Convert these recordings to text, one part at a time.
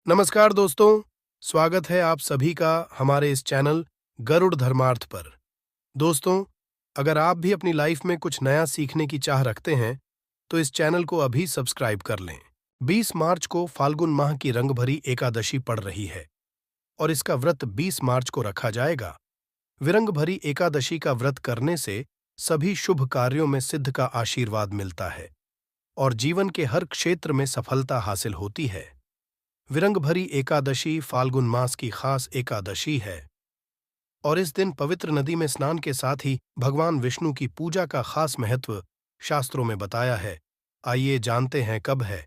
नमस्कार दोस्तों, स्वागत है आप सभी का हमारे इस चैनल गरुड़ धर्मार्थ पर। दोस्तों, अगर आप भी अपनी लाइफ में कुछ नया सीखने की चाह रखते हैं, तो इस चैनल को अभी सब्सक्राइब कर लें। 20 मार्च को फाल्गुन माह की रंगभरी एकादशी पड़ रही है और इसका व्रत 20 मार्च को रखा जाएगा। विरंगभरी एकादशी का व्रत करने से सभी शुभ कार्यों में सिद्ध का आशीर्वाद मिलता है और जीवन के हर क्षेत्र में सफलता हासिल होती है। विरंगभरी एकादशी फाल्गुन मास की खास एकादशी है और इस दिन पवित्र नदी में स्नान के साथ ही भगवान विष्णु की पूजा का खास महत्व शास्त्रों में बताया है। आइए जानते हैं कब है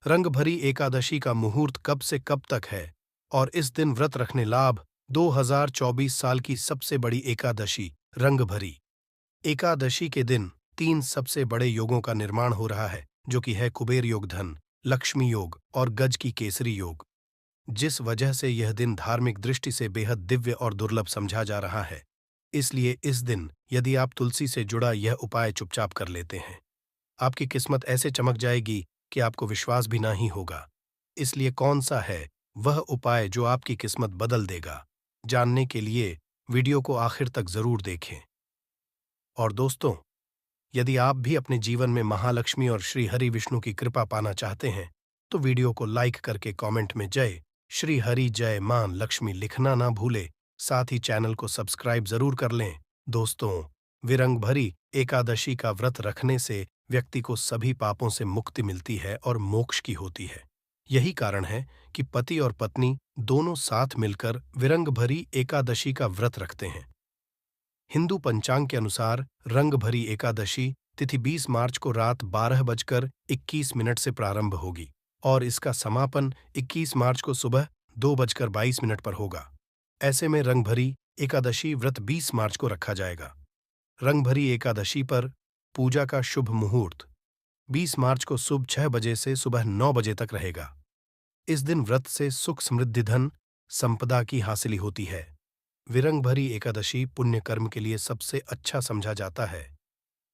रंगभरी एकादशी का मुहूर्त, कब से कब तक है और इस दिन व्रत रखने लाभ। 2024 साल की सबसे बड़ी एकादशी रंगभरी एकादशी के दिन 3 सबसे बड़े योगों का निर्माण हो रहा है, जो कि है कुबेर योग, धन लक्ष्मी योग और गज की केसरी योग, जिस वजह से यह दिन धार्मिक दृष्टि से बेहद दिव्य और दुर्लभ समझा जा रहा है। इसलिए इस दिन यदि आप तुलसी से जुड़ा यह उपाय चुपचाप कर लेते हैं, आपकी किस्मत ऐसे चमक जाएगी कि आपको विश्वास भी नहीं होगा। इसलिए कौन सा है वह उपाय जो आपकी किस्मत बदल देगा, जानने के लिए वीडियो को आखिर तक जरूर देखें। और दोस्तों, यदि आप भी अपने जीवन में महालक्ष्मी और श्री हरि विष्णु की कृपा पाना चाहते हैं, तो वीडियो को लाइक करके कमेंट में जय श्री हरि जय मां लक्ष्मी लिखना ना भूले। साथ ही चैनल को सब्सक्राइब जरूर कर लें। दोस्तों, विरंगभरी एकादशी का व्रत रखने से व्यक्ति को सभी पापों से मुक्ति मिलती है और मोक्ष की होती है। यही कारण है कि पति और पत्नी दोनों साथ मिलकर विरंगभरी एकादशी का व्रत रखते हैं। हिंदू पंचांग के अनुसार रंगभरी एकादशी तिथि 20 मार्च को रात 12:21 से प्रारंभ होगी और इसका समापन 21 मार्च को सुबह 2:22 पर होगा। ऐसे में रंगभरी एकादशी व्रत 20 मार्च को रखा जाएगा। रंगभरी एकादशी पर पूजा का शुभ मुहूर्त 20 मार्च को सुबह 6 बजे से सुबह 9 बजे तक रहेगा। इस दिन व्रत से सुख, समृद्धि, धन, संपदा की हासिली होती है। विरंगभरी एकादशी पुण्य कर्म के लिए सबसे अच्छा समझा जाता है।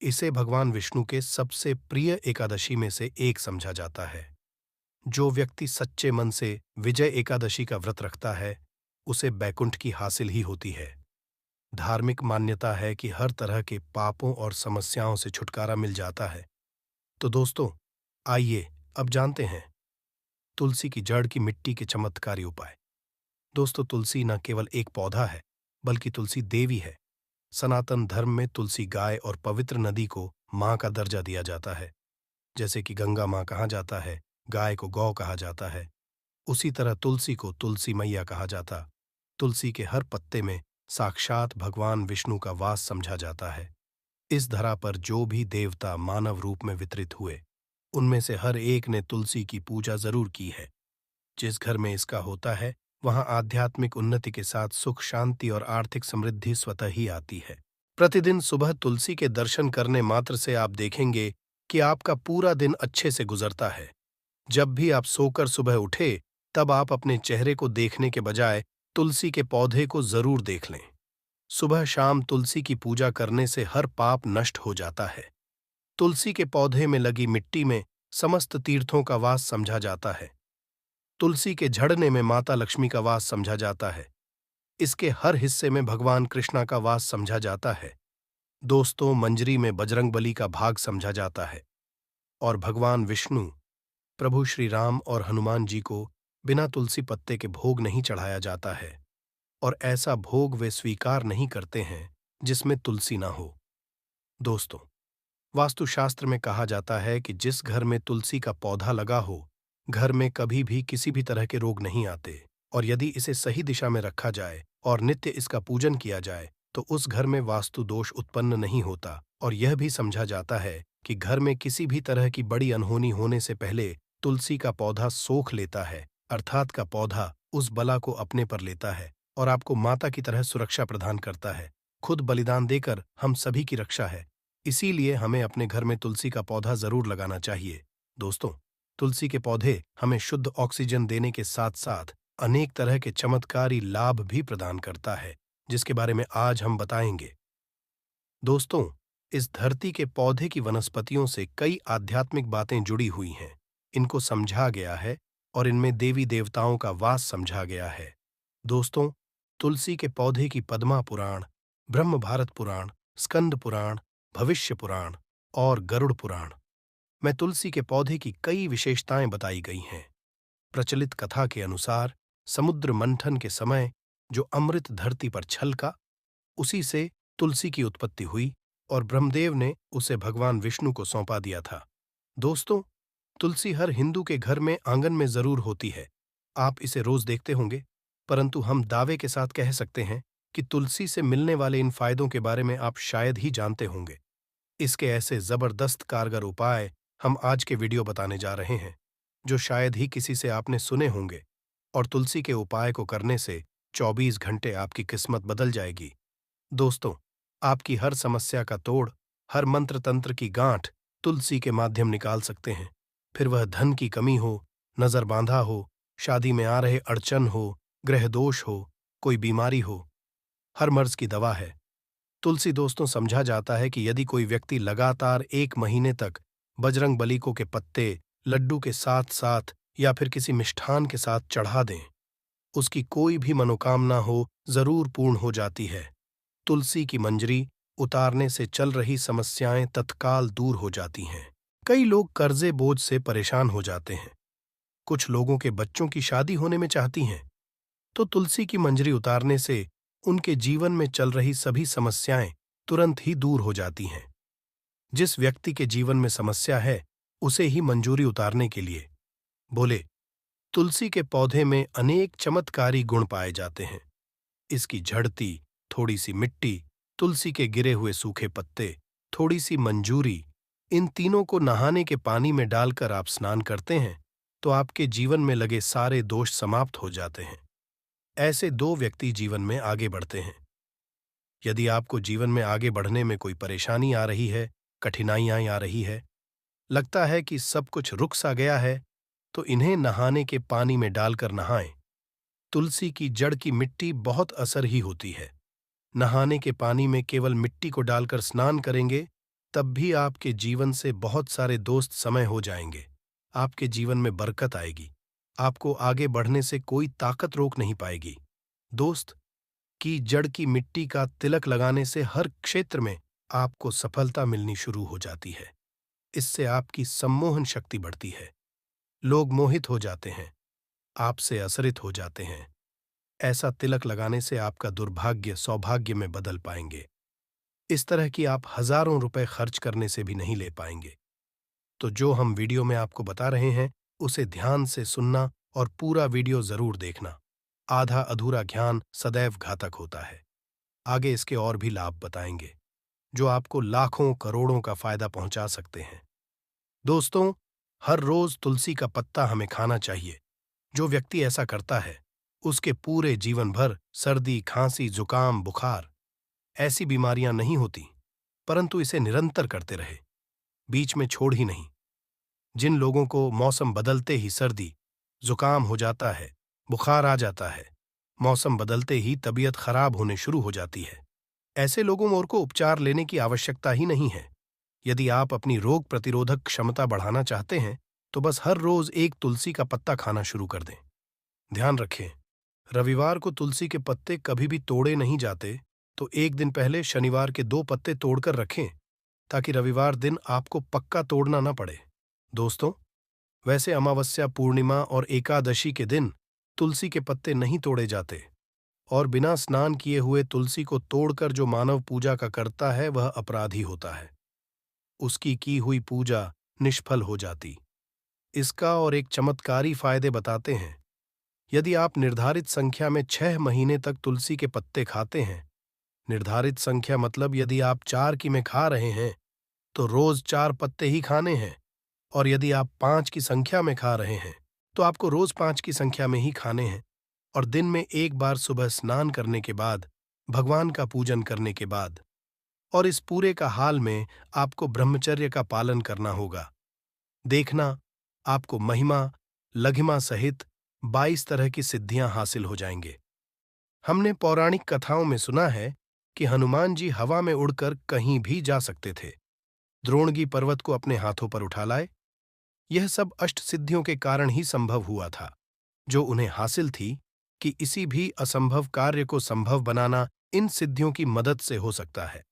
इसे भगवान विष्णु के सबसे प्रिय एकादशी में से एक समझा जाता है। जो व्यक्ति सच्चे मन से विजय एकादशी का व्रत रखता है, उसे बैकुंठ की हासिल ही होती है। धार्मिक मान्यता है कि हर तरह के पापों और समस्याओं से छुटकारा मिल जाता है। तो दोस्तों, आइए अब जानते हैं तुलसी की जड़ की मिट्टी के चमत्कारी उपाय। दोस्तों, तुलसी न केवल एक पौधा है, बल्कि तुलसी देवी है। सनातन धर्म में तुलसी गाय और पवित्र नदी को मां का दर्जा दिया जाता है। जैसे कि गंगा मां कहा जाता है, गाय को गौ कहा जाता है, उसी तरह तुलसी को तुलसी मैया कहा जाता। तुलसी के हर पत्ते में साक्षात भगवान विष्णु का वास समझा जाता है। इस धरा पर जो भी देवता मानव रूप में वितरित हुए, उनमें से हर एक ने तुलसी की पूजा जरूर की है। जिस घर में इसका होता है, वहां आध्यात्मिक उन्नति के साथ सुख, शांति और आर्थिक समृद्धि स्वतः ही आती है। प्रतिदिन सुबह तुलसी के दर्शन करने मात्र से आप देखेंगे कि आपका पूरा दिन अच्छे से गुजरता है। जब भी आप सोकर सुबह उठे, तब आप अपने चेहरे को देखने के बजाय तुलसी के पौधे को जरूर देख लें। सुबह शाम तुलसी की पूजा करने से हर पाप नष्ट हो जाता है। तुलसी के पौधे में लगी मिट्टी में समस्त तीर्थों का वास समझा जाता है। तुलसी के झड़ने में माता लक्ष्मी का वास समझा जाता है। इसके हर हिस्से में भगवान कृष्णा का वास समझा जाता है। दोस्तों, मंजरी में बजरंगबली का भाग समझा जाता है और भगवान विष्णु, प्रभु श्री राम और हनुमान जी को बिना तुलसी पत्ते के भोग नहीं चढ़ाया जाता है और ऐसा भोग वे स्वीकार नहीं करते हैं जिसमें तुलसी ना हो। दोस्तों, वास्तुशास्त्र में कहा जाता है कि जिस घर में तुलसी का पौधा लगा हो, घर में कभी भी किसी भी तरह के रोग नहीं आते और यदि इसे सही दिशा में रखा जाए और नित्य इसका पूजन किया जाए, तो उस घर में वास्तु दोष उत्पन्न नहीं होता। और यह भी समझा जाता है कि घर में किसी भी तरह की बड़ी अनहोनी होने से पहले तुलसी का पौधा सोख लेता है, अर्थात का पौधा उस बला को अपने पर लेता है और आपको माता की तरह सुरक्षा प्रदान करता है। खुद बलिदान देकर हम सभी की रक्षा है। इसीलिए हमें अपने घर में तुलसी का पौधा जरूर लगाना चाहिए। दोस्तों, तुलसी के पौधे हमें शुद्ध ऑक्सीजन देने के साथ साथ अनेक तरह के चमत्कारी लाभ भी प्रदान करता है, जिसके बारे में आज हम बताएंगे। दोस्तों, इस धरती के पौधे की वनस्पतियों से कई आध्यात्मिक बातें जुड़ी हुई हैं। इनको समझा गया है और इनमें देवी देवताओं का वास समझा गया है। दोस्तों, तुलसी के पौधे की पद्मा पुराण, ब्रह्म भारत पुराण, स्कंद पुराण, भविष्य पुराण और गरुड़ पुराण में तुलसी के पौधे की कई विशेषताएं बताई गई हैं। प्रचलित कथा के अनुसार समुद्र मंथन के समय जो अमृत धरती पर छलका, उसी से तुलसी की उत्पत्ति हुई और ब्रह्मदेव ने उसे भगवान विष्णु को सौंपा दिया था। दोस्तों, तुलसी हर हिंदू के घर में आंगन में जरूर होती है। आप इसे रोज देखते होंगे, परंतु हम दावे के साथ कह सकते हैं कि तुलसी से मिलने वाले इन फायदों के बारे में आप शायद ही जानते होंगे। इसके ऐसे जबरदस्त कारगर उपाय हम आज के वीडियो बताने जा रहे हैं, जो शायद ही किसी से आपने सुने होंगे। और तुलसी के उपाय को करने से 24 घंटे आपकी किस्मत बदल जाएगी। दोस्तों, आपकी हर समस्या का तोड़, हर मंत्र तंत्र की गांठ तुलसी के माध्यम निकाल सकते हैं। फिर वह धन की कमी हो, नजर बांधा हो, शादी में आ रहे अड़चन हो, ग्रह दोष हो, कोई बीमारी हो, हर मर्ज की दवा है तुलसी। दोस्तों, समझा जाता है कि यदि कोई व्यक्ति लगातार 1 महीने तक बजरंग बली को के पत्ते लड्डू के साथ साथ या फिर किसी मिष्ठान के साथ चढ़ा दें, उसकी कोई भी मनोकामना हो जरूर पूर्ण हो जाती है। तुलसी की मंजरी उतारने से चल रही समस्याएं तत्काल दूर हो जाती हैं। कई लोग कर्जे बोझ से परेशान हो जाते हैं। कुछ लोगों के बच्चों की शादी होने में चाहती हैं, तो तुलसी की मंजरी उतारने से उनके जीवन में चल रही सभी समस्याएं तुरंत ही दूर हो जाती हैं। जिस व्यक्ति के जीवन में समस्या है, उसे ही मंजूरी उतारने के लिए बोले, तुलसी के पौधे में अनेक चमत्कारी गुण पाए जाते हैं। इसकी झड़ती, थोड़ी सी मिट्टी, तुलसी के गिरे हुए सूखे पत्ते, थोड़ी सी मंजूरी, इन तीनों को नहाने के पानी में डालकर आप स्नान करते हैं तो आपके जीवन में लगे सारे दोष समाप्त हो जाते हैं। ऐसे 2 व्यक्ति जीवन में आगे बढ़ते हैं। यदि आपको जीवन में आगे बढ़ने में कोई परेशानी आ रही है, कठिनाइयां आ रही है, लगता है कि सब कुछ रुक सा गया है, तो इन्हें नहाने के पानी में डालकर नहाएं। तुलसी की जड़ की मिट्टी बहुत असर ही होती है। नहाने के पानी में केवल मिट्टी को डालकर स्नान करेंगे, तब भी आपके जीवन से बहुत सारे दोस्त समय हो जाएंगे। आपके जीवन में बरकत आएगी। आपको आगे बढ़ने से कोई ताकत रोक नहीं पाएगी। दोस्त, की जड़ की मिट्टी का तिलक लगाने से हर क्षेत्र में आपको सफलता मिलनी शुरू हो जाती है। इससे आपकी सम्मोहन शक्ति बढ़ती है। लोग मोहित हो जाते हैं, आपसे असरित हो जाते हैं। ऐसा तिलक लगाने से आपका दुर्भाग्य सौभाग्य में बदल पाएंगे। इस तरह की आप हजारों रुपए खर्च करने से भी नहीं ले पाएंगे। तो जो हम वीडियो में आपको बता रहे हैं, उसे ध्यान से सुनना और पूरा वीडियो जरूर देखना। आधा अधूरा ज्ञान सदैव घातक होता है। आगे इसके और भी लाभ बताएंगे, जो आपको लाखों करोड़ों का फायदा पहुंचा सकते हैं। दोस्तों, हर रोज तुलसी का पत्ता हमें खाना चाहिए। जो व्यक्ति ऐसा करता है, उसके पूरे जीवन भर सर्दी, खांसी, जुकाम, बुखार ऐसी बीमारियां नहीं होती, परंतु इसे निरंतर करते रहे, बीच में छोड़ ही नहीं। जिन लोगों को मौसम बदलते ही सर्दी, जुकाम हो जाता है, बुखार आ जाता है, मौसम बदलते ही तबीयत खराब होने शुरू हो जाती है, ऐसे लोगों और को उपचार लेने की आवश्यकता ही नहीं है। यदि आप अपनी रोग प्रतिरोधक क्षमता बढ़ाना चाहते हैं, तो बस हर रोज 1 तुलसी का पत्ता खाना शुरू कर दें। ध्यान रखें, रविवार को तुलसी के पत्ते कभी भी तोड़े नहीं जाते, तो 1 दिन पहले शनिवार के 2 पत्ते तोड़कर रखें, ताकि रविवार दिन आपको पक्का तोड़ना न पड़े। दोस्तों, वैसे अमावस्या, पूर्णिमा और एकादशी के दिन तुलसी के पत्ते नहीं तोड़े जाते, और बिना स्नान किए हुए तुलसी को तोड़कर जो मानव पूजा का करता है, वह अपराधी होता है। उसकी की हुई पूजा निष्फल हो जाती। इसका और एक चमत्कारी फायदे बताते हैं। यदि आप निर्धारित संख्या में 6 महीने तक तुलसी के पत्ते खाते हैं, निर्धारित संख्या मतलब यदि आप 4 की में खा रहे हैं, तो रोज 4 पत्ते ही खाने हैं, और यदि आप 5 की संख्या में खा रहे हैं, तो आपको रोज 5 की संख्या में ही खाने हैं, और दिन में 1 बार सुबह स्नान करने के बाद, भगवान का पूजन करने के बाद, और इस पूरे का हाल में आपको ब्रह्मचर्य का पालन करना होगा। देखना, आपको महिमा, लघिमा सहित 22 तरह की सिद्धियां हासिल हो जाएंगे। हमने पौराणिक कथाओं में सुना है कि हनुमान जी हवा में उड़कर कहीं भी जा सकते थे, द्रोणगी पर्वत को अपने हाथों पर उठा लाए। यह सब अष्ट सिद्धियों के कारण ही संभव हुआ था। जो उन्हें हासिल थी कि किसी भी असंभव कार्य को संभव बनाना इन सिद्धियों की मदद से हो सकता है।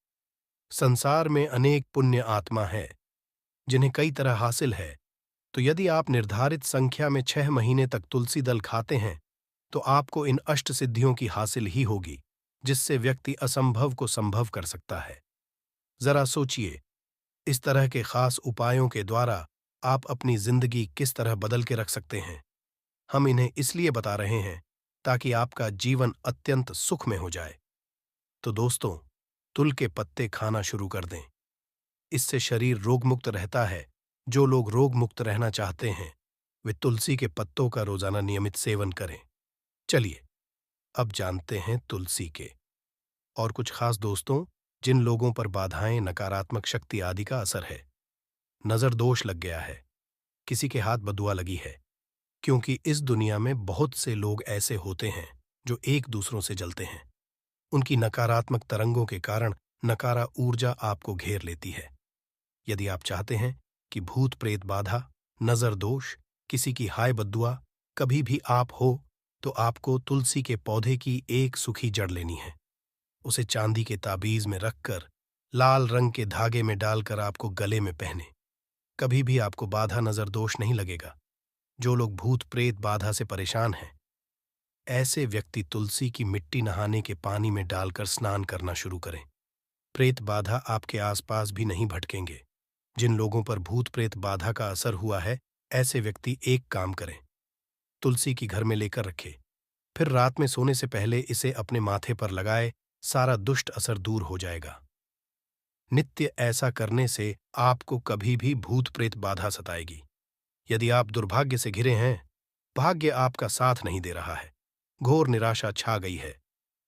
संसार में अनेक पुण्य आत्मा है जिन्हें कई तरह हासिल है, तो यदि आप निर्धारित संख्या में 6 महीने तक तुलसी दल खाते हैं तो आपको इन अष्ट सिद्धियों की हासिल ही होगी, जिससे व्यक्ति असंभव को संभव कर सकता है। जरा सोचिए, इस तरह के खास उपायों के द्वारा आप अपनी जिंदगी किस तरह बदल के रख सकते हैं। हम इन्हें इसलिए बता रहे हैं ताकि आपका जीवन अत्यंत सुख में हो जाए। तो दोस्तों, तुल के पत्ते खाना शुरू कर दें। इससे शरीर रोगमुक्त रहता है। जो लोग रोग मुक्त रहना चाहते हैं वे तुलसी के पत्तों का रोजाना नियमित सेवन करें। चलिए अब जानते हैं तुलसी के और कुछ खास दोस्तों, जिन लोगों पर बाधाएं, नकारात्मक शक्ति आदि का असर है। नजर दोष लग गया है, किसी के हाथ बदुआ लगी है, क्योंकि इस दुनिया में बहुत से लोग ऐसे होते हैं जो एक दूसरों से जलते हैं। उनकी नकारात्मक तरंगों के कारण नकारा ऊर्जा आपको घेर लेती है। यदि आप चाहते हैं कि भूत प्रेत बाधा, नजर दोष, किसी की हाय बद्दुआ कभी भी आप हो, तो आपको तुलसी के पौधे की एक सूखी जड़ लेनी है। उसे चांदी के ताबीज में रखकर लाल रंग के धागे में डालकर आपको गले में पहने। कभी भी आपको बाधा, नजर दोष नहीं लगेगा। जो लोग भूत प्रेत बाधा से परेशान हैं, ऐसे व्यक्ति तुलसी की मिट्टी नहाने के पानी में डालकर स्नान करना शुरू करें। प्रेत बाधा आपके आसपास भी नहीं भटकेंगे। जिन लोगों पर भूत प्रेत बाधा का असर हुआ है, ऐसे व्यक्ति एक काम करें, तुलसी की घर में लेकर रखे, फिर रात में सोने से पहले इसे अपने माथे पर लगाए। सारा दुष्ट असर दूर हो जाएगा। नित्य ऐसा करने से आपको कभी भी भूत प्रेत बाधा सताएगी। यदि आप दुर्भाग्य से घिरे हैं, भाग्य आपका साथ नहीं दे रहा है, घोर निराशा छा गई है,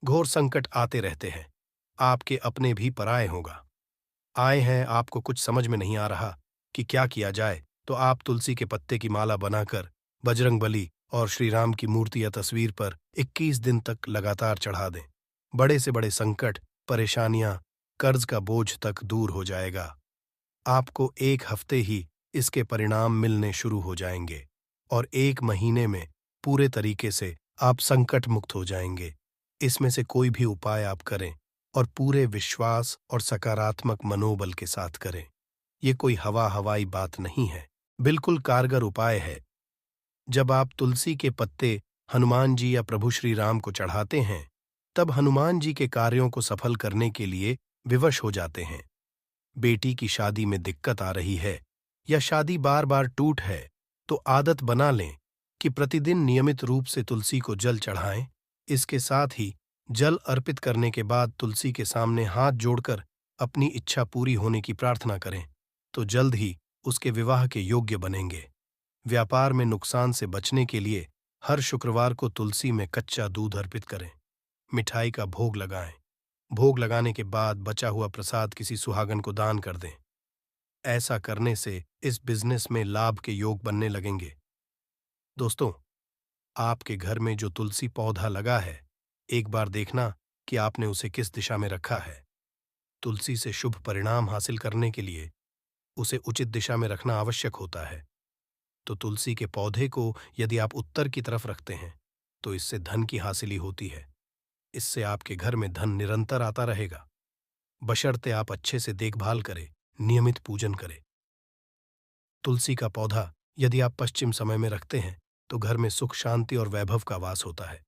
घोर संकट आते रहते हैं, आपके अपने भी पराये होगा आए हैं, आपको कुछ समझ में नहीं आ रहा कि क्या किया जाए, तो आप तुलसी के पत्ते की माला बनाकर बजरंगबली और श्री राम की मूर्ति या तस्वीर पर 21 दिन तक लगातार चढ़ा दें। बड़े से बड़े संकट, परेशानियां, कर्ज का बोझ तक दूर हो जाएगा। आपको 1 हफ्ते ही इसके परिणाम मिलने शुरू हो जाएंगे और 1 महीने में पूरे तरीके से आप संकट मुक्त हो जाएंगे। इसमें से कोई भी उपाय आप करें और पूरे विश्वास और सकारात्मक मनोबल के साथ करें। ये कोई हवाई बात नहीं है, बिल्कुल कारगर उपाय है। जब आप तुलसी के पत्ते हनुमान जी या प्रभु श्री राम को चढ़ाते हैं, तब हनुमान जी के कार्यों को सफल करने के लिए विवश हो जाते हैं। बेटी की शादी में दिक्कत आ रही है या शादी बार बार टूट है, तो आदत बना लें कि प्रतिदिन नियमित रूप से तुलसी को जल चढ़ाएं। इसके साथ ही जल अर्पित करने के बाद तुलसी के सामने हाथ जोड़कर अपनी इच्छा पूरी होने की प्रार्थना करें, तो जल्द ही उसके विवाह के योग्य बनेंगे। व्यापार में नुकसान से बचने के लिए हर शुक्रवार को तुलसी में कच्चा दूध अर्पित करें, मिठाई का भोग लगाएं। भोग लगाने के बाद बचा हुआ प्रसाद किसी सुहागन को दान कर दें। ऐसा करने से इस बिजनेस में लाभ के योग बनने लगेंगे। दोस्तों, आपके घर में जो तुलसी पौधा लगा है, एक बार देखना कि आपने उसे किस दिशा में रखा है। तुलसी से शुभ परिणाम हासिल करने के लिए उसे उचित दिशा में रखना आवश्यक होता है। तो तुलसी के पौधे को यदि आप उत्तर की तरफ रखते हैं, तो इससे धन की हासिली होती है। इससे आपके घर में धन निरंतर आता रहेगा, बशर्ते आप अच्छे से देखभाल करें, नियमित पूजन करें। तुलसी का पौधा यदि आप पश्चिम समय में रखते हैं, तो घर में सुख, शांति और वैभव का वास होता है।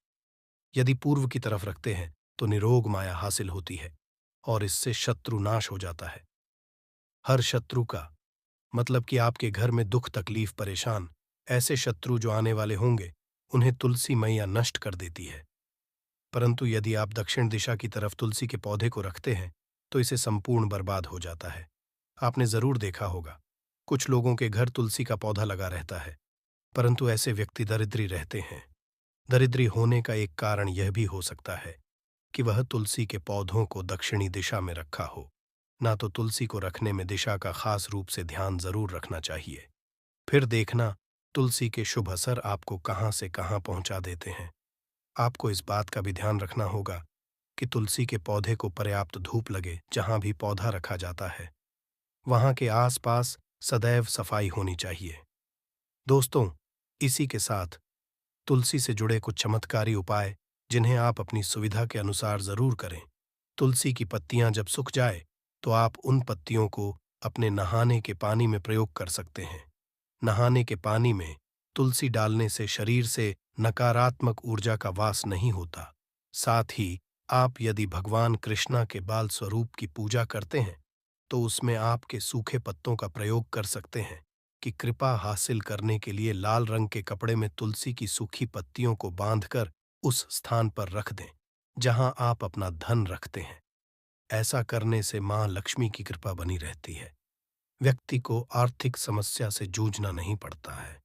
यदि पूर्व की तरफ रखते हैं, तो निरोग माया हासिल होती है और इससे शत्रु नाश हो जाता है। हर शत्रु का मतलब कि आपके घर में दुख, तकलीफ, परेशान ऐसे शत्रु जो आने वाले होंगे, उन्हें तुलसी मैया नष्ट कर देती है। परंतु यदि आप दक्षिण दिशा की तरफ तुलसी के पौधे को रखते हैं, तो इसे संपूर्ण बर्बाद हो जाता है। आपने जरूर देखा होगा, कुछ लोगों के घर तुलसी का पौधा लगा रहता है, परंतु ऐसे व्यक्ति दरिद्री रहते हैं। दरिद्री होने का एक कारण यह भी हो सकता है कि वह तुलसी के पौधों को दक्षिणी दिशा में रखा हो। ना तो तुलसी को रखने में दिशा का खास रूप से ध्यान जरूर रखना चाहिए। फिर देखना तुलसी के शुभ असर आपको कहां से कहां पहुंचा देते हैं। आपको इस बात का भी ध्यान रखना होगा कि तुलसी के पौधे को पर्याप्त धूप लगे। जहां भी पौधा रखा जाता है, वहां के आसपास सदैव सफाई होनी चाहिए। दोस्तों, इसी के साथ तुलसी से जुड़े कुछ चमत्कारी उपाय जिन्हें आप अपनी सुविधा के अनुसार जरूर करें। तुलसी की पत्तियां जब सूख जाए तो आप उन पत्तियों को अपने नहाने के पानी में प्रयोग कर सकते हैं। नहाने के पानी में तुलसी डालने से शरीर से नकारात्मक ऊर्जा का वास नहीं होता। साथ ही आप यदि भगवान कृष्णा के बाल स्वरूप की पूजा करते हैं तो उसमें आपके सूखे पत्तों का प्रयोग कर सकते हैं कि कृपा हासिल करने के लिए लाल रंग के कपड़े में तुलसी की सूखी पत्तियों को बांधकर उस स्थान पर रख दें जहां आप अपना धन रखते हैं। ऐसा करने से मां लक्ष्मी की कृपा बनी रहती है। व्यक्ति को आर्थिक समस्या से जूझना नहीं पड़ता है।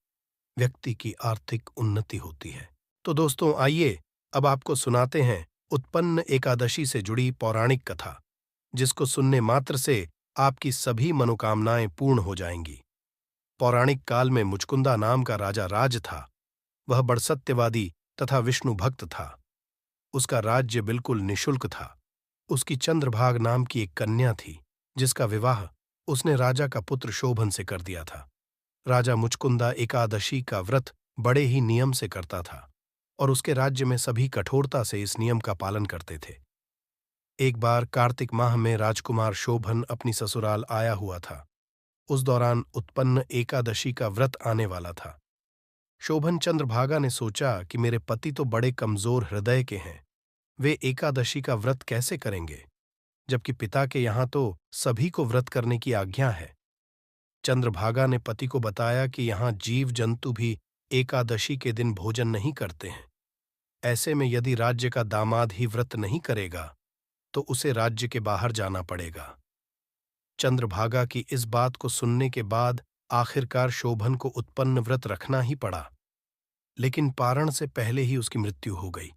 व्यक्ति की आर्थिक उन्नति होती है। तो दोस्तों आइए अब आपको सुनाते हैं उत्पन्न एकादशी से जुड़ी पौराणिक कथा, जिसको सुनने मात्र से आपकी सभी मनोकामनाएं पूर्ण हो जाएंगी। पौराणिक काल में मुचकुंदा नाम का राजा राज था। वह बड़ सत्यवादी तथा विष्णु भक्त था। उसका राज्य बिल्कुल निशुल्क था। उसकी चंद्रभाग नाम की एक कन्या थी जिसका विवाह उसने राजा का पुत्र शोभन से कर दिया था। राजा मुचकुंदा एकादशी का व्रत बड़े ही नियम से करता था और उसके राज्य में सभी कठोरता से इस नियम का पालन करते थे। एक बार कार्तिक माह में राजकुमार शोभन अपनी ससुराल आया हुआ था। उस दौरान उत्पन्न एकादशी का व्रत आने वाला था। शोभन चंद्रभागा ने सोचा कि मेरे पति तो बड़े कमजोर हृदय के हैं, वे एकादशी का व्रत कैसे करेंगे, जबकि पिता के यहाँ तो सभी को व्रत करने की आज्ञा है। चंद्रभागा ने पति को बताया कि यहाँ जीव जंतु भी एकादशी के दिन भोजन नहीं करते हैं। ऐसे में यदि राज्य का दामाद ही व्रत नहीं करेगा तो उसे राज्य के बाहर जाना पड़ेगा। चंद्रभागा की इस बात को सुनने के बाद आखिरकार शोभन को उत्पन्न व्रत रखना ही पड़ा, लेकिन पारण से पहले ही उसकी मृत्यु हो गई।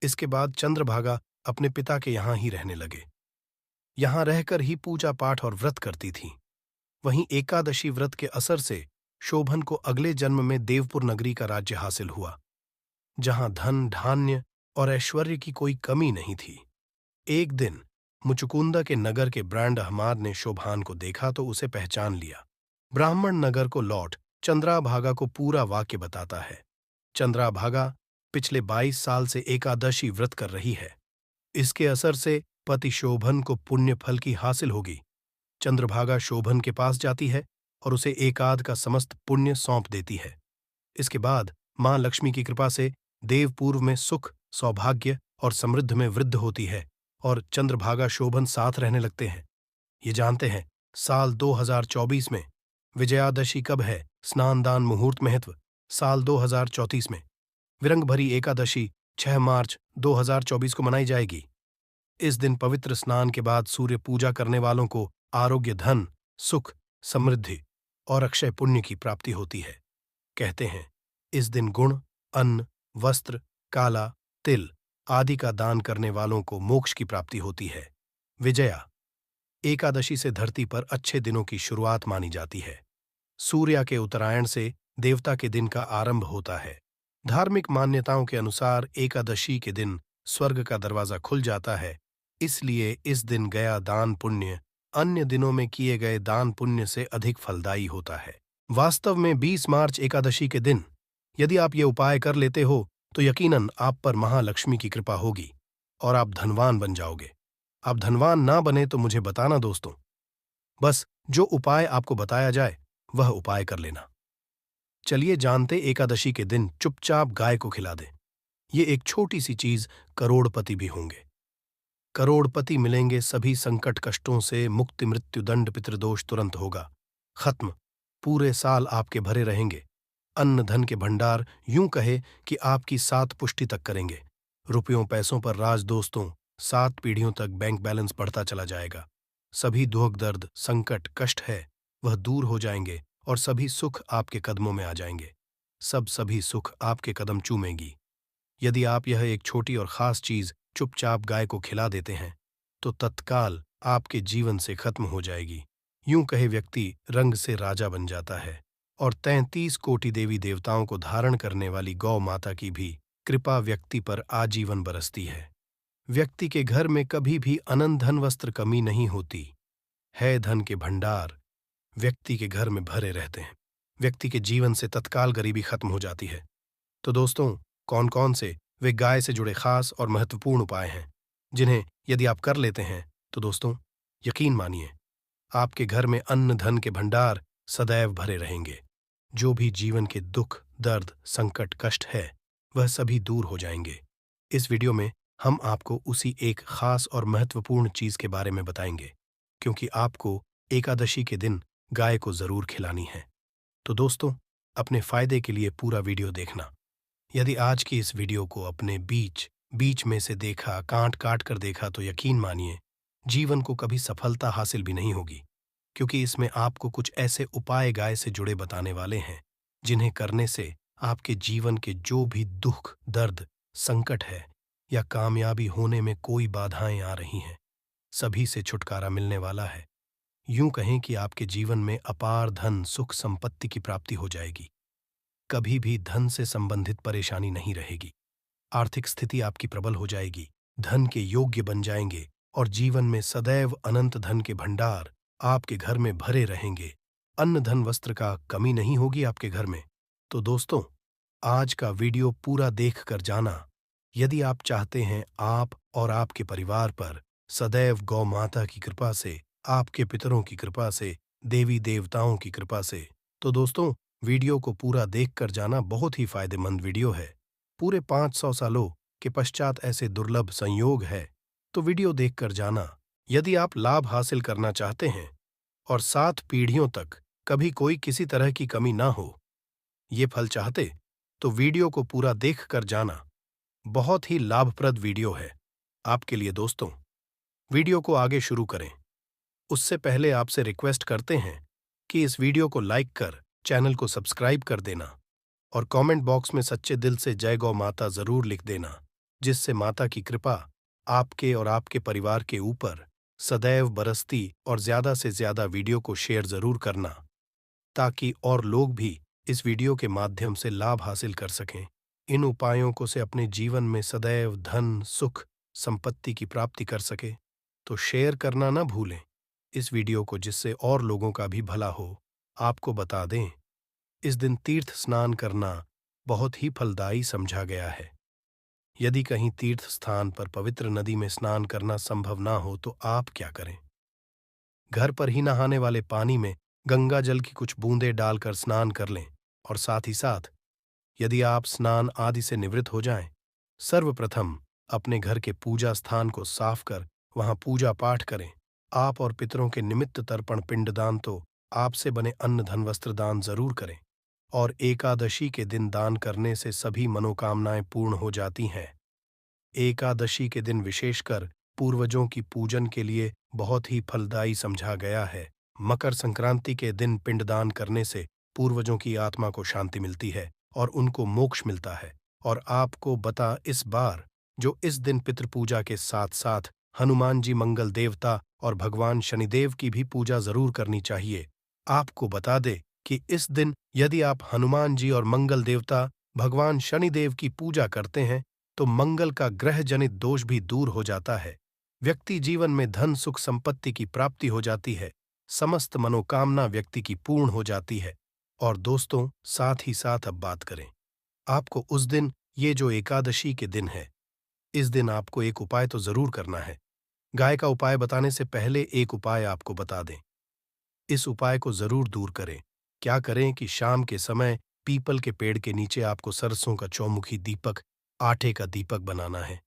इसके बाद चंद्रभागा अपने पिता के यहाँ ही रहने लगे। यहाँ रहकर ही पूजा पाठ और व्रत करती थीं। वहीं एकादशी व्रत के असर से शोभन को अगले जन्म में देवपुर नगरी का राज्य हासिल हुआ, जहां धन धान्य और ऐश्वर्य की कोई कमी नहीं थी। एक दिन मुचुकुंदा के नगर के ब्रांड हमार ने शोभान को देखा तो उसे पहचान लिया। ब्राह्मण नगर को लौट चंद्राभागा को पूरा वाक्य बताता है। चंद्राभागा पिछले 22 साल से एकादशी व्रत कर रही है। इसके असर से पति शोभन को पुण्य फल की हासिल होगी। चंद्रभागा शोभन के पास जाती है और उसे एकाद का समस्त पुण्य सौंप देती है। इसके बाद मां लक्ष्मी की कृपा से देवपूर्व में सुख, सौभाग्य और समृद्ध में वृद्धि होती है और चंद्रभागा शोभन साथ रहने लगते हैं। ये जानते हैं साल 2024 में विजयादशी कब है, स्नान दान मुहूर्त महत्व साल 2034 में विरंग भरी एकादशी 6 मार्च 2024 को मनाई जाएगी। इस दिन पवित्र स्नान के बाद सूर्य पूजा करने वालों को आरोग्य, धन, सुख, समृद्धि और अक्षय पुण्य की प्राप्ति होती है। कहते हैं इस दिन गुण, अन्न, वस्त्र, काला, तिल आदि का दान करने वालों को मोक्ष की प्राप्ति होती है। विजया एकादशी से धरती पर अच्छे दिनों की शुरुआत मानी जाती है। सूर्य के उत्तरायण से देवता के दिन का आरंभ होता है। धार्मिक मान्यताओं के अनुसार एकादशी के दिन स्वर्ग का दरवाजा खुल जाता है, इसलिए इस दिन गया दान पुण्य अन्य दिनों में किए गए दान पुण्य से अधिक फलदायी होता है। वास्तव में 20 मार्च एकादशी के दिन यदि आप ये उपाय कर लेते हो तो यकीनन आप पर महालक्ष्मी की कृपा होगी और आप धनवान बन जाओगे। आप धनवान ना बने तो मुझे बताना दोस्तों। बस जो उपाय आपको बताया जाए वह उपाय कर लेना। चलिए जानते एकादशी के दिन चुपचाप गाय को खिला दें। ये एक छोटी सी चीज करोड़पति भी होंगे। करोड़पति मिलेंगे, सभी संकट कष्टों से मुक्ति, मृत्यु दंड पितृदोष तुरंत होगा खत्म। पूरे साल आपके भरे रहेंगे। अन्न धन के भंडार यूं कहे कि आपकी 7 पुष्टि तक करेंगे। रुपयों पैसों पर राज दोस्तों, 7 पीढ़ियों तक बैंक बैलेंस बढ़ता चला जाएगा। सभी दुख दर्द संकट कष्ट है वह दूर हो जाएंगे और सभी सुख आपके कदमों में आ जाएंगे। सभी सुख आपके कदम चूमेगी। यदि आप यह एक छोटी और खास चीज चुपचाप गाय को खिला देते हैं तो तत्काल आपके जीवन से खत्म हो जाएगी। यूं कहे व्यक्ति रंग से राजा बन जाता है और 33 कोटि देवी देवताओं को धारण करने वाली गौ माता की भी कृपा व्यक्ति पर आजीवन बरसती है। व्यक्ति के घर में कभी भी अनंत धन वस्त्र कमी नहीं होती है। धन के भंडार व्यक्ति के घर में भरे रहते हैं। व्यक्ति के जीवन से तत्काल गरीबी खत्म हो जाती है। तो दोस्तों, कौन कौन से वे गाय से जुड़े खास और महत्वपूर्ण उपाय हैं जिन्हें यदि आप कर लेते हैं तो दोस्तों, यकीन मानिए, आपके घर में अन्न धन के भंडार सदैव भरे रहेंगे। जो भी जीवन के दुख, दर्द, संकट, कष्ट है, वह सभी दूर हो जाएंगे। इस वीडियो में हम आपको उसी एक खास और महत्वपूर्ण चीज के बारे में बताएंगे, क्योंकि आपको एकादशी के दिन गाय को जरूर खिलानी है। तो दोस्तों, अपने फायदे के लिए पूरा वीडियो देखना। यदि आज की इस वीडियो को अपने बीच बीच में से देखा, काट काट कर देखा, तो यकीन मानिए, जीवन को कभी सफलता हासिल भी नहीं होगी, क्योंकि इसमें आपको कुछ ऐसे उपाय गाय से जुड़े बताने वाले हैं जिन्हें करने से आपके जीवन के जो भी दुख, दर्द, संकट है या कामयाबी होने में कोई बाधाएं आ रही हैं, सभी से छुटकारा मिलने वाला है। यूं कहें कि आपके जीवन में अपार धन, सुख, संपत्ति की प्राप्ति हो जाएगी। कभी भी धन से संबंधित परेशानी नहीं रहेगी। आर्थिक स्थिति आपकी प्रबल हो जाएगी, धन के योग्य बन जाएंगे और जीवन में सदैव अनंत धन के भंडार आपके घर में भरे रहेंगे। अन्न धन वस्त्र का कमी नहीं होगी आपके घर में। तो दोस्तों, आज का वीडियो पूरा देख कर जाना। यदि आप चाहते हैं आप और आपके परिवार पर सदैव गौ माता की कृपा से, आपके पितरों की कृपा से, देवी देवताओं की कृपा से, तो दोस्तों, वीडियो को पूरा देख कर जाना। बहुत ही फायदेमंद वीडियो है। पूरे 500 सालों के पश्चात ऐसे दुर्लभ संयोग है, तो वीडियो देख कर जाना। यदि आप लाभ हासिल करना चाहते हैं और 7 पीढ़ियों तक कभी कोई किसी तरह की कमी ना हो, ये फल चाहते, तो वीडियो को पूरा देख कर जाना। बहुत ही लाभप्रद वीडियो है आपके लिए। दोस्तों, वीडियो को आगे शुरू करें उससे पहले आपसे रिक्वेस्ट करते हैं कि इस वीडियो को लाइक कर चैनल को सब्सक्राइब कर देना और कमेंट बॉक्स में सच्चे दिल से जय गौ माता जरूर लिख देना, जिससे माता की कृपा आपके और आपके परिवार के ऊपर सदैव बरसती। और ज्यादा से ज्यादा वीडियो को शेयर जरूर करना, ताकि और लोग भी इस वीडियो के माध्यम से लाभ हासिल कर सकें। इन उपायों को से अपने जीवन में सदैव धन, सुख, संपत्ति की प्राप्ति कर सके, तो शेयर करना ना भूलें इस वीडियो को, जिससे और लोगों का भी भला हो। आपको बता दें, इस दिन तीर्थ स्नान करना बहुत ही फलदायी समझा गया है। यदि कहीं तीर्थ स्थान पर पवित्र नदी में स्नान करना संभव ना हो, तो आप क्या करें? घर पर ही नहाने वाले पानी में गंगा जल की कुछ बूंदें डालकर स्नान कर लें। और साथ ही साथ, यदि आप स्नान आदि से निवृत्त हो जाएं, सर्वप्रथम अपने घर के पूजा स्थान को साफ कर वहां पूजा पाठ करें। आप और पितरों के निमित्त तर्पण, पिंडदान तो आपसे बने अन्न धन वस्त्र दान जरूर करें। और एकादशी के दिन दान करने से सभी मनोकामनाएं पूर्ण हो जाती हैं। एकादशी के दिन विशेषकर पूर्वजों की पूजन के लिए बहुत ही फलदायी समझा गया है। मकर संक्रांति के दिन पिंडदान करने से पूर्वजों की आत्मा को शांति मिलती है और उनको मोक्ष मिलता है। और आपको बता इस बार, जो इस दिन पितृपूजा के साथ साथ हनुमान जी, मंगल देवता और भगवान शनिदेव की भी पूजा जरूर करनी चाहिए। आपको बता दे कि इस दिन यदि आप हनुमान जी और मंगल देवता, भगवान शनिदेव की पूजा करते हैं, तो मंगल का ग्रह जनित दोष भी दूर हो जाता है। व्यक्ति जीवन में धन, सुख, संपत्ति की प्राप्ति हो जाती है। समस्त मनोकामना व्यक्ति की पूर्ण हो जाती है। और दोस्तों, साथ ही साथ अब बात करें, आपको उस दिन, ये जो एकादशी के दिन है, इस दिन आपको एक उपाय तो जरूर करना है। गाय का उपाय बताने से पहले एक उपाय आपको बता दें। इस उपाय को जरूर दूर करें। क्या करें कि शाम के समय पीपल के पेड़ के नीचे आपको सरसों का चौमुखी दीपक, आटे का दीपक बनाना है।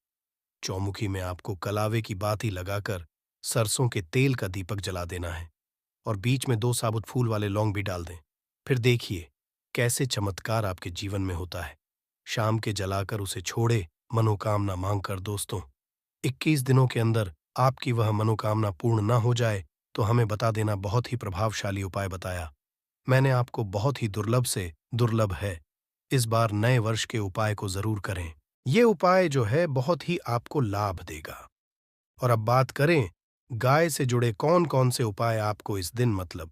चौमुखी में आपको कलावे की बाती लगाकर सरसों के तेल का दीपक जला देना है और बीच में 2 साबुत फूल वाले लौंग भी डाल दें। फिर देखिए कैसे चमत्कार आपके जीवन में होता है। शाम के जलाकर उसे छोड़े, मनोकामना मांगकर। दोस्तों, 21 दिनों के अंदर आपकी वह मनोकामना पूर्ण न हो जाए, तो हमें बता देना। बहुत ही प्रभावशाली उपाय बताया मैंने आपको, बहुत ही दुर्लभ से दुर्लभ है। इस बार नए वर्ष के उपाय को जरूर करें। ये उपाय जो है बहुत ही आपको लाभ देगा। और अब बात करें गाय से जुड़े कौन कौन से उपाय आपको इस दिन, मतलब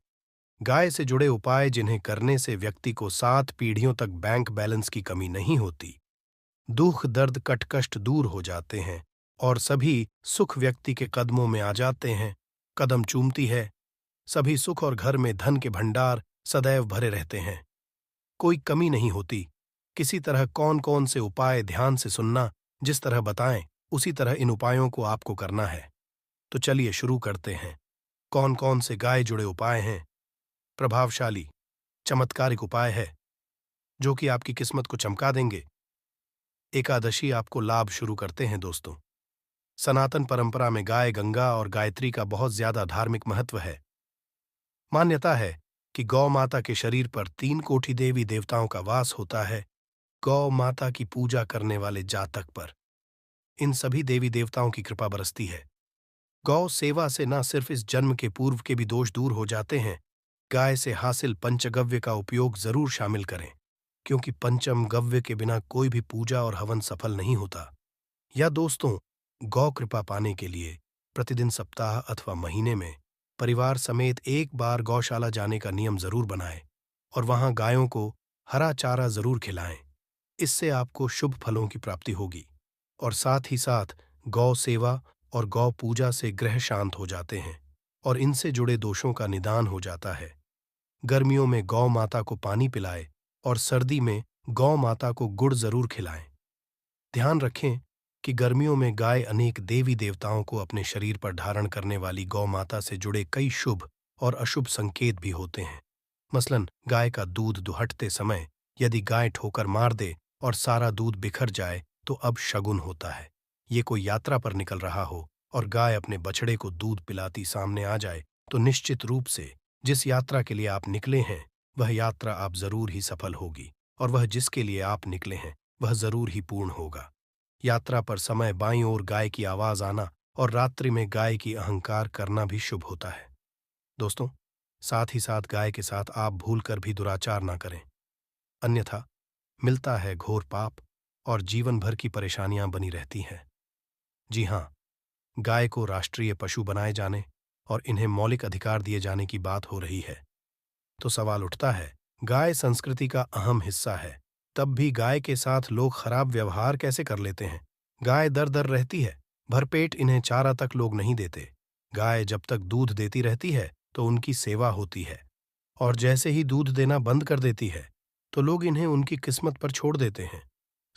गाय से जुड़े उपाय जिन्हें करने से व्यक्ति को 7 पीढ़ियों तक बैंक बैलेंस की कमी नहीं होती, दुख, दर्द, कट कष्ट दूर हो जाते हैं और सभी सुख व्यक्ति के कदमों में आ जाते हैं। कदम चूमती है सभी सुख और घर में धन के भंडार सदैव भरे रहते हैं। कोई कमी नहीं होती। किसी तरह कौन कौन से उपाय ध्यान से सुनना, जिस तरह बताएं उसी तरह इन उपायों को आपको करना है। तो चलिए शुरू करते हैं। कौन कौन से गाय जुड़े उपाय हैं? प्रभावशाली, चमत्कारिक उपाय है जो कि आपकी किस्मत को चमका देंगे। एकादशी आपको लाभ शुरू करते हैं दोस्तों। सनातन परंपरा में गाय गंगा और गायत्री का बहुत ज्यादा धार्मिक महत्व है। मान्यता है कि गौ माता के शरीर पर 3 कोटि देवी देवताओं का वास होता है। गौ माता की पूजा करने वाले जातक पर इन सभी देवी देवताओं की कृपा बरसती है। गौ सेवा से न सिर्फ इस जन्म के पूर्व के भी दोष दूर हो जाते हैं, गाय से हासिल पंचगव्य का उपयोग जरूर शामिल करें, क्योंकि पंचम गव्य के बिना कोई भी पूजा और हवन सफल नहीं होता। या दोस्तों, गौ कृपा पाने के लिए प्रतिदिन सप्ताह अथवा महीने में परिवार समेत एक बार गौशाला जाने का नियम जरूर बनाएं और वहां गायों को हरा चारा जरूर खिलाएं। इससे आपको शुभ फलों की प्राप्ति होगी और साथ ही साथ गौ सेवा और गौ पूजा से ग्रह शांत हो जाते हैं और इनसे जुड़े दोषों का निदान हो जाता है। गर्मियों में गौ माता को पानी पिलाएं और सर्दी में गौ माता को गुड़ जरूर खिलाएं। ध्यान रखें कि गर्मियों में गाय अनेक देवी देवताओं को अपने शरीर पर धारण करने वाली गौ माता से जुड़े कई शुभ और अशुभ संकेत भी होते हैं। मसलन गाय का दूध दुहटते समय यदि गाय ठोकर मार दे और सारा दूध बिखर जाए तो अब शगुन होता है। ये कोई यात्रा पर निकल रहा हो और गाय अपने बछड़े को दूध पिलाती सामने आ जाए तो निश्चित रूप से जिस यात्रा के लिए आप निकले हैं वह यात्रा आप जरूर ही सफल होगी और वह जिसके लिए आप निकले हैं वह जरूर ही पूर्ण होगा। यात्रा पर समय बाईं ओर गाय की आवाज आना और रात्रि में गाय की अहंकार करना भी शुभ होता है। दोस्तों, साथ ही साथ गाय के साथ आप भूलकर भी दुराचार ना करें, अन्यथा मिलता है घोर पाप और जीवन भर की परेशानियां बनी रहती हैं। जी हाँ, गाय को राष्ट्रीय पशु बनाए जाने और इन्हें मौलिक अधिकार दिए जाने की बात हो रही है। तो सवाल उठता है, गाय संस्कृति का अहम हिस्सा है, तब भी गाय के साथ लोग खराब व्यवहार कैसे कर लेते हैं? गाय दर दर रहती है, भरपेट इन्हें चारा तक लोग नहीं देते। गाय जब तक दूध देती रहती है तो उनकी सेवा होती है और जैसे ही दूध देना बंद कर देती है तो लोग इन्हें उनकी किस्मत पर छोड़ देते हैं,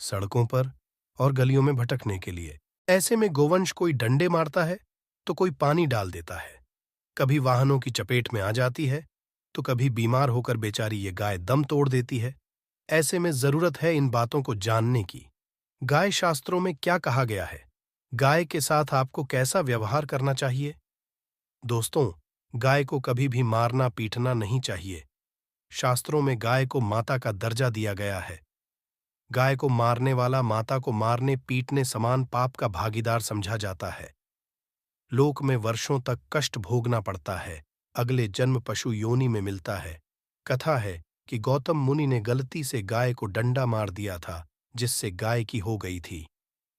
सड़कों पर और गलियों में भटकने के लिए। ऐसे में गोवंश कोई डंडे मारता है तो कोई पानी डाल देता है, कभी वाहनों की चपेट में आ जाती है तो कभी बीमार होकर बेचारी ये गाय दम तोड़ देती है। ऐसे में जरूरत है इन बातों को जानने की। गाय शास्त्रों में क्या कहा गया है? गाय के साथ आपको कैसा व्यवहार करना चाहिए? दोस्तों, गाय को कभी भी मारना पीटना नहीं चाहिए। शास्त्रों में गाय को माता का दर्जा दिया गया है। गाय को मारने वाला माता को मारने पीटने समान पाप का भागीदार समझा जाता है। लोक में वर्षों तक कष्ट भोगना पड़ता है, अगले जन्म पशु योनि में मिलता है। कथा है कि गौतम मुनि ने गलती से गाय को डंडा मार दिया था, जिससे गाय की हो गई थी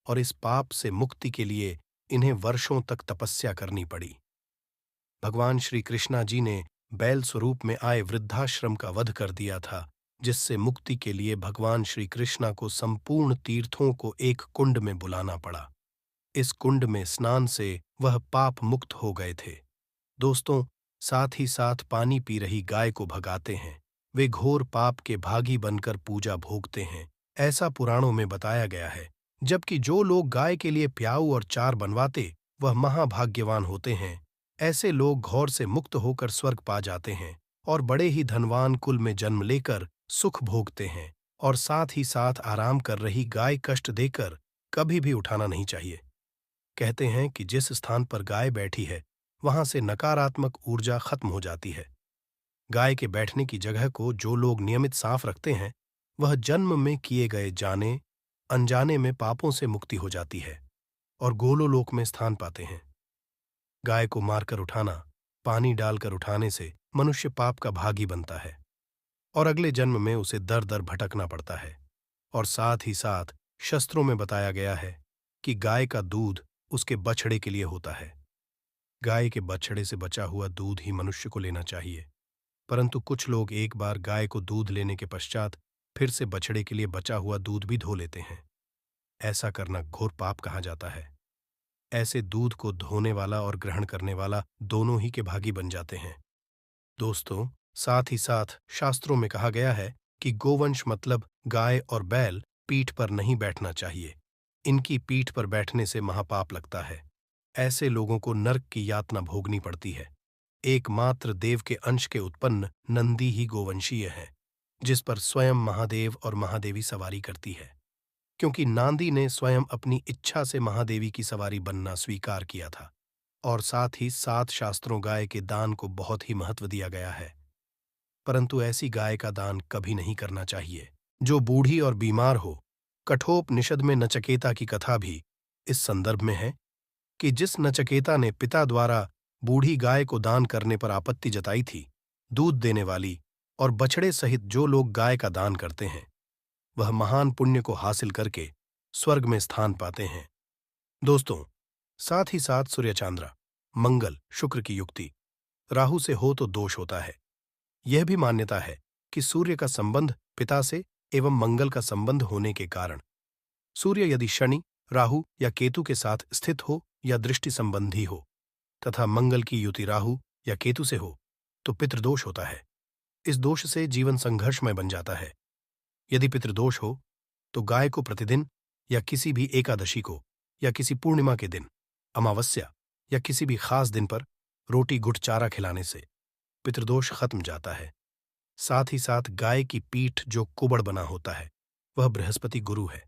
और इस पाप से मुक्ति के लिए इन्हें वर्षों तक तपस्या करनी पड़ी। भगवान श्री कृष्णा जी ने बैल स्वरूप में आए वृद्धाश्रम का वध कर दिया था, जिससे मुक्ति के लिए भगवान श्री कृष्णा को संपूर्ण तीर्थों को एक कुंड में बुलाना पड़ा। इस कुंड में स्नान से वह पाप मुक्त हो गए थे। दोस्तों, साथ ही साथ पानी पी रही गाय को भगाते हैं, वे घोर पाप के भागी बनकर पूजा भोगते हैं, ऐसा पुराणों में बताया गया है। जबकि जो लोग गाय के लिए प्याऊ और चार बनवाते वह महाभाग्यवान होते हैं। ऐसे लोग घौर से मुक्त होकर स्वर्ग पा जाते हैं और बड़े ही धनवान कुल में जन्म लेकर सुख भोगते हैं। और साथ ही साथ आराम कर रही गाय कष्ट देकर कभी भी उठाना नहीं चाहिए। कहते हैं कि जिस स्थान पर गाय बैठी है वहां से नकारात्मक ऊर्जा खत्म हो जाती है। गाय के बैठने की जगह को जो लोग नियमित साफ रखते हैं वह जन्म में किए गए जाने अनजाने में पापों से मुक्ति हो जाती है और गोलोलोक में स्थान पाते हैं। गाय को मारकर उठाना, पानी डालकर उठाने से मनुष्य पाप का भागी बनता है और अगले जन्म में उसे दर दर भटकना पड़ता है। और साथ ही साथ शास्त्रों में बताया गया है कि गाय का दूध उसके बछड़े के लिए होता है। गाय के बछड़े से बचा हुआ दूध ही मनुष्य को लेना चाहिए, परंतु कुछ लोग एक बार गाय को दूध लेने के पश्चात फिर से बछड़े के लिए बचा हुआ दूध भी धो लेते हैं। ऐसा करना घोर पाप कहा जाता है। ऐसे दूध को धोने वाला और ग्रहण करने वाला दोनों ही के भागी बन जाते हैं। दोस्तों, साथ ही साथ शास्त्रों में कहा गया है कि गोवंश मतलब गाय और बैल पीठ पर नहीं बैठना चाहिए। इनकी पीठ पर बैठने से महापाप लगता है। ऐसे लोगों को नरक की यातना भोगनी पड़ती है। एकमात्र देव के अंश के उत्पन्न नंदी ही गोवंशीय है, जिस पर स्वयं महादेव और महादेवी सवारी करती है। क्योंकि नांदी ने स्वयं अपनी इच्छा से महादेवी की सवारी बनना स्वीकार किया था, और साथ ही 7 शास्त्रों गाय के दान को बहुत ही महत्व दिया गया है। परंतु ऐसी गाय का दान कभी नहीं करना चाहिए जो बूढ़ी और बीमार हो। कठोपनिषद में नचकेता की कथा भी इस संदर्भ में है कि जिस नचकेता ने पिता द्वारा बूढ़ी गाय को दान करने पर आपत्ति जताई थी, दूध देने वाली और बछड़े सहित जो लोग गाय का दान करते हैं, वह महान पुण्य को हासिल करके स्वर्ग में स्थान पाते हैं। दोस्तों, साथ ही साथ सूर्य चांद्रा, मंगल, शुक्र की युक्ति राहु से हो तो दोष होता है। यह भी मान्यता है कि सूर्य का संबंध पिता से एवं मंगल का संबंध होने के कारण सूर्य यदि शनि, राहु या केतु के साथ स्थित हो या दृष्टि संबंधी हो तथा मंगल की युति राहु या केतु से हो तो पितृदोष होता है। इस दोष से जीवन संघर्षमय बन जाता है। यदि पितृदोष हो तो गाय को प्रतिदिन या किसी भी एकादशी को या किसी पूर्णिमा के दिन, अमावस्या या किसी भी खास दिन पर रोटी गुड़ चारा खिलाने से पितृदोष खत्म जाता है। साथ ही साथ गाय की पीठ जो कुबड़ बना होता है वह बृहस्पति गुरु है।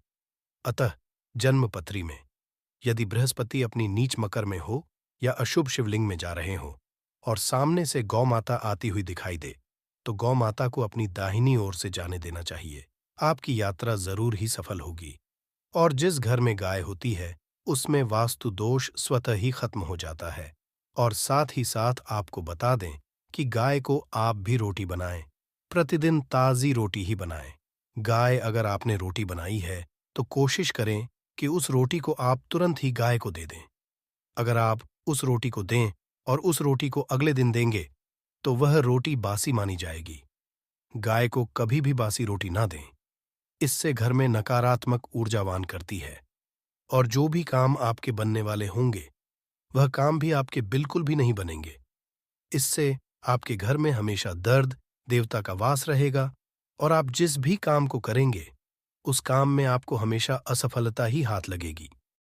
अतः जन्मपत्री में यदि बृहस्पति अपनी नीच मकर में हो या अशुभ शिवलिंग में जा रहे हो और सामने से गौ माता आती हुई दिखाई दे तो गौ माता को अपनी दाहिनी ओर से जाने देना चाहिए। आपकी यात्रा जरूर ही सफल होगी। और जिस घर में गाय होती है उसमें वास्तु दोष स्वतः ही खत्म हो जाता है। और साथ ही साथ आपको बता दें कि गाय को आप भी रोटी बनाएं, प्रतिदिन ताज़ी रोटी ही बनाएं। गाय अगर आपने रोटी बनाई है तो कोशिश करें कि उस रोटी को आप तुरंत ही गाय को दे दें। अगर आप उस रोटी को दें और उस रोटी को अगले दिन देंगे तो वह रोटी बासी मानी जाएगी। गाय को कभी भी बासी रोटी ना दें, इससे घर में नकारात्मक ऊर्जावान करती है और जो भी काम आपके बनने वाले होंगे वह काम भी आपके बिल्कुल भी नहीं बनेंगे। इससे आपके घर में हमेशा दर्द, देवता का वास रहेगा और आप जिस भी काम को करेंगे उस काम में आपको हमेशा असफलता ही हाथ लगेगी।